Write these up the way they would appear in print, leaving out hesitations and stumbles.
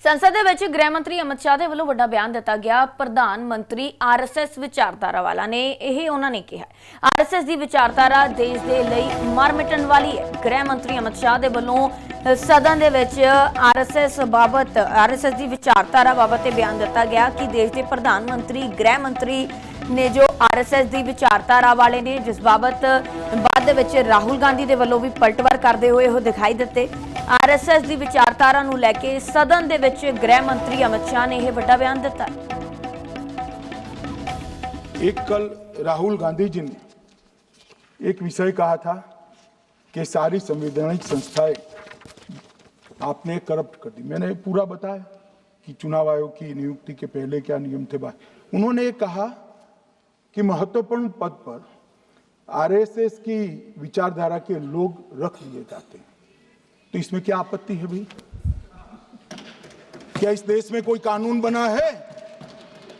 संसद ਦੇ ਵਿੱਚ ਗ੍ਰਹਿ ਮੰਤਰੀ ਅਮਿਤ ਸ਼ਾਹ ਦੇ ਵੱਲੋਂ ਵੱਡਾ ਬਿਆਨ ਦਿੱਤਾ ਗਿਆ। ਪ੍ਰਧਾਨ ਮੰਤਰੀ ਆਰਐਸਐਸ ਵਿਚਾਰਧਾਰਾ ਵਾਲਾ ਨੇ ਇਹ ਉਹਨਾਂ ਨੇ ਕਿਹਾ ਆਰਐਸਐਸ ਦੀ ਵਿਚਾਰਧਾਰਾ ਦੇਸ਼ ਦੇ ਲਈ ਮਰ ਮਿਟਣ ਵਾਲੀ ਹੈ। ਗ੍ਰਹਿ ਮੰਤਰੀ ਅਮਿਤ ਸ਼ਾਹ ਦੇ ਵੱਲੋਂ सदन दे विच आरएसएस बाबत आरएसएस की विचारधारा बाबत बयान दिता गया कि देश के प्रधानमंत्री गृह मंत्री ने जो आरएसएस की विचारधारा वाले ने जिस बाबत बाद दे विच राहुल गांधी के वलों भी पलटवार करते हुए वो दिखाई दिते। आरएसएस की विचारधारा नूं लैके सदन दे विच गृह मंत्री अमित शाह ने यह बड़ा बयान दिता। एक कल राहुल गांधी जी ने एक विषय कहा था कि सारी संवैधानिक संस्थाएं आपने करप्ट कर दी। मैंने पूरा बताया कि चुनाव आयोग की नियुक्ति के पहले क्या नियम थे। उन्होंने कहा कि महत्वपूर्ण पद पर आरएसएस की विचारधारा के लोग रख लिए जाते हैं, तो इसमें क्या आपत्ति है भाई? क्या इस देश में कोई कानून बना है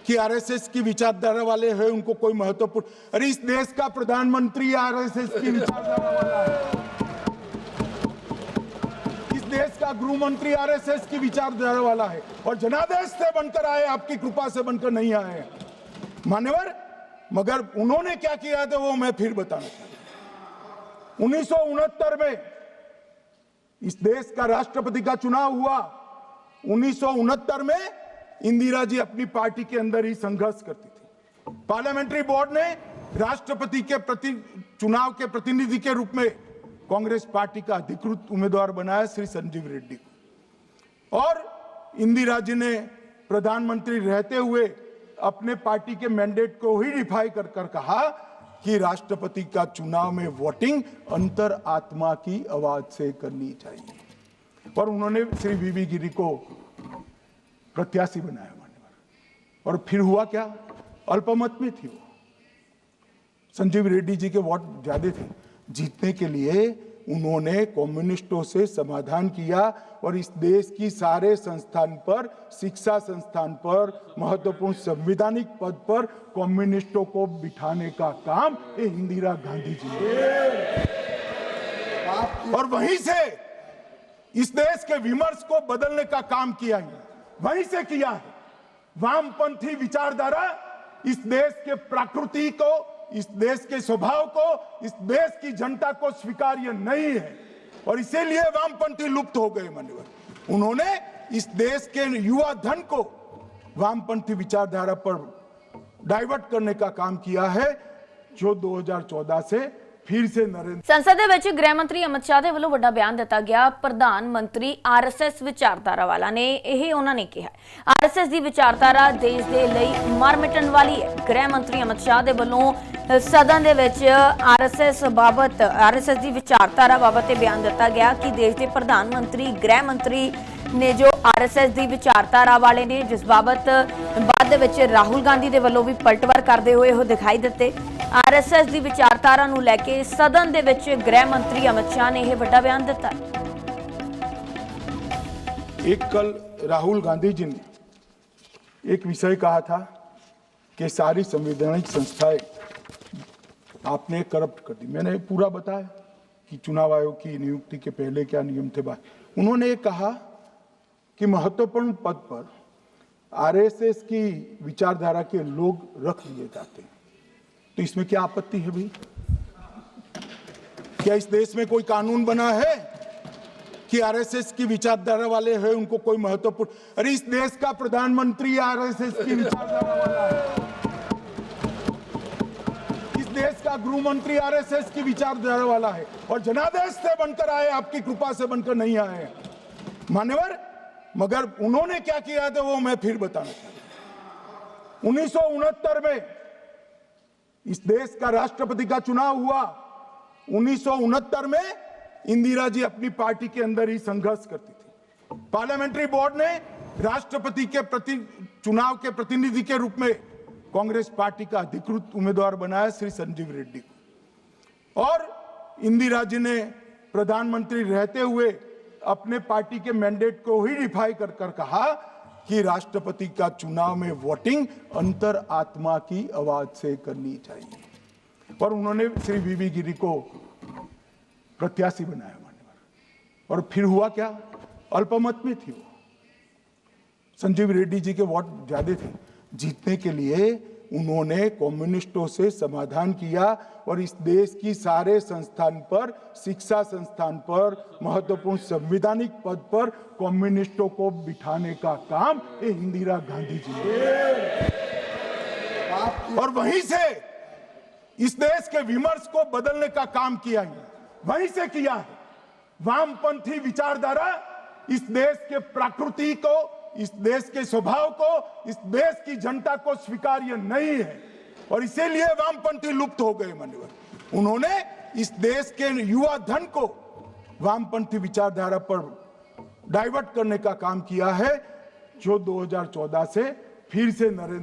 कि आरएसएस की विचारधारा वाले हैं उनको कोई महत्वपूर्ण? अरे इस देश का प्रधानमंत्री आरएसएस की विचारधारा वाला है, देश का गृह मंत्री आरएसएस की विचारधारा वाला है और जनादेश से बनकर आए, आपकी कृपा से बनकर नहीं आए मान्यवर। मगर उन्होंने क्या किया था वो मैं फिर बताना चाहता हूं। 1969 में इस देश का राष्ट्रपति का चुनाव हुआ। 1969 में इंदिरा जी अपनी पार्टी के अंदर ही संघर्ष करती थी। पार्लियामेंट्री बोर्ड ने राष्ट्रपति के चुनाव के प्रतिनिधि के रूप में कांग्रेस पार्टी का अधिकृत उम्मीदवार बनाया श्री संजीव रेड्डी को, और इंदिरा जी ने प्रधानमंत्री रहते हुए अपने पार्टी के मैंडेट को ही डिफाई कर कहा कि राष्ट्रपति का चुनाव में वोटिंग अंतर आत्मा की आवाज से करनी चाहिए, और उन्होंने श्री वीवी गिरी को प्रत्याशी बनाया मान्यवर। और फिर हुआ क्या? अल्पमत में थी वो। संजीव रेड्डी जी के वोट ज्यादा थे। जीतने के लिए उन्होंने कम्युनिस्टों से समाधान किया और इस देश की सारे संस्थान पर, शिक्षा संस्थान पर, महत्वपूर्ण संवैधानिक पद पर कम्युनिस्टों को बिठाने का काम ये इंदिरा गांधी जी ने, और वहीं से इस देश के विमर्श को बदलने का काम किया है, वहीं से किया है। वामपंथी विचारधारा इस देश के प्रकृति को, इस देश के स्वभाव को, इस देश की जनता को स्वीकार्य नहीं है, और इसीलिए वामपंथी लुप्त हो गए मान्यवर। उन्होंने इस देश के युवा धन को वामपंथी विचारधारा पर डाइवर्ट करने का काम किया है, जो 2014 से फिर से नरेंद्र। संसद दे विच गृह मंत्री अमित शाह दे वल्लों वड्डा बयान दिता गया। प्रधान मंत्री आरएसएस विचारधारा वाला ने यह उन्होंने कहा आरएसएस की विचारधारा देश के लिए मर मिटण वाली है। गृह मंत्री अमित शाह दे वल्लों सदन दे विच आरएसएस बाबत आरएसएस की विचारधारा बाबत बयान दिता गया कि देश के प्रधानमंत्री गृह मंत्री ने जो आरएसएस की विचारधारा वाले ने जिस बाबत बाद दे विच राहुल गांधी के वलों भी पलटवार करते हुए वो दिखाई दिते। आरएसएस की विचारधारा नूं लैके सदन दे विच गृह मंत्री अमित शाह ने यह बड़ा बयान दिता। एक कल राहुल गांधी जी ने एक विषय कहा था कि सारी संवैधानिक संस्थाएं आपने करप्ट कर दी। मैंने पूरा बताया कि चुनाव आयोग की नियुक्ति के पहले क्या नियम थे। उन्होंने कहा कि महत्वपूर्ण पद पर आरएसएस की विचारधारा के लोग रख लिए जाते हैं, तो इसमें क्या आपत्ति है भाई? क्या इस देश में कोई कानून बना है कि आरएसएस की विचारधारा वाले हैं उनको कोई महत्वपूर्ण? अरे इस देश का प्रधानमंत्री आरएसएस की विचारधारा वाला है, इस देश का गृह मंत्री आरएसएस की विचारधारा वाला है, और जनादेश से बनकर आए, आपकी कृपा से बनकर नहीं आए मान्यवर। मगर उन्होंने क्या किया था वो मैं फिर बताना चाहता हूं। 1969 में इस देश का राष्ट्रपति का चुनाव हुआ। 1969 में इंदिरा जी अपनी पार्टी के अंदर ही संघर्ष करती थी। पार्लियामेंट्री बोर्ड ने राष्ट्रपति के चुनाव के प्रतिनिधि के रूप में कांग्रेस पार्टी का अधिकृत उम्मीदवार बनाया श्री संजीव रेड्डी को, और इंदिरा जी ने प्रधानमंत्री रहते हुए अपने पार्टी के मैंडेट को ही डिफाई कर कहा कि राष्ट्रपति का चुनाव में वोटिंग अंतर आत्मा की आवाज से करनी चाहिए, और उन्होंने श्री वीवी गिरी को प्रत्याशी बनाया मान्यवर। और फिर हुआ क्या? अल्पमत में थी वो। संजीव रेड्डी जी के वोट ज्यादा थे। जीतने के लिए उन्होंने कम्युनिस्टों से समाधान किया और इस देश की सारे संस्थान पर, शिक्षा संस्थान पर, महत्वपूर्ण संवैधानिक पद पर कम्युनिस्टों को बिठाने का काम ये इंदिरा गांधी जी ने, और वहीं से इस देश के विमर्श को बदलने का काम किया है, वहीं से किया है। वामपंथी विचारधारा इस देश के प्रकृति को, इस देश के स्वभाव को, इस देश की जनता को स्वीकार्य नहीं है और इसीलिए वामपंथी लुप्त हो गए। माननीय उन्होंने इस देश के युवा धन को वामपंथी विचारधारा पर डाइवर्ट करने का काम किया है, जो 2014 से फिर से नरेंद्र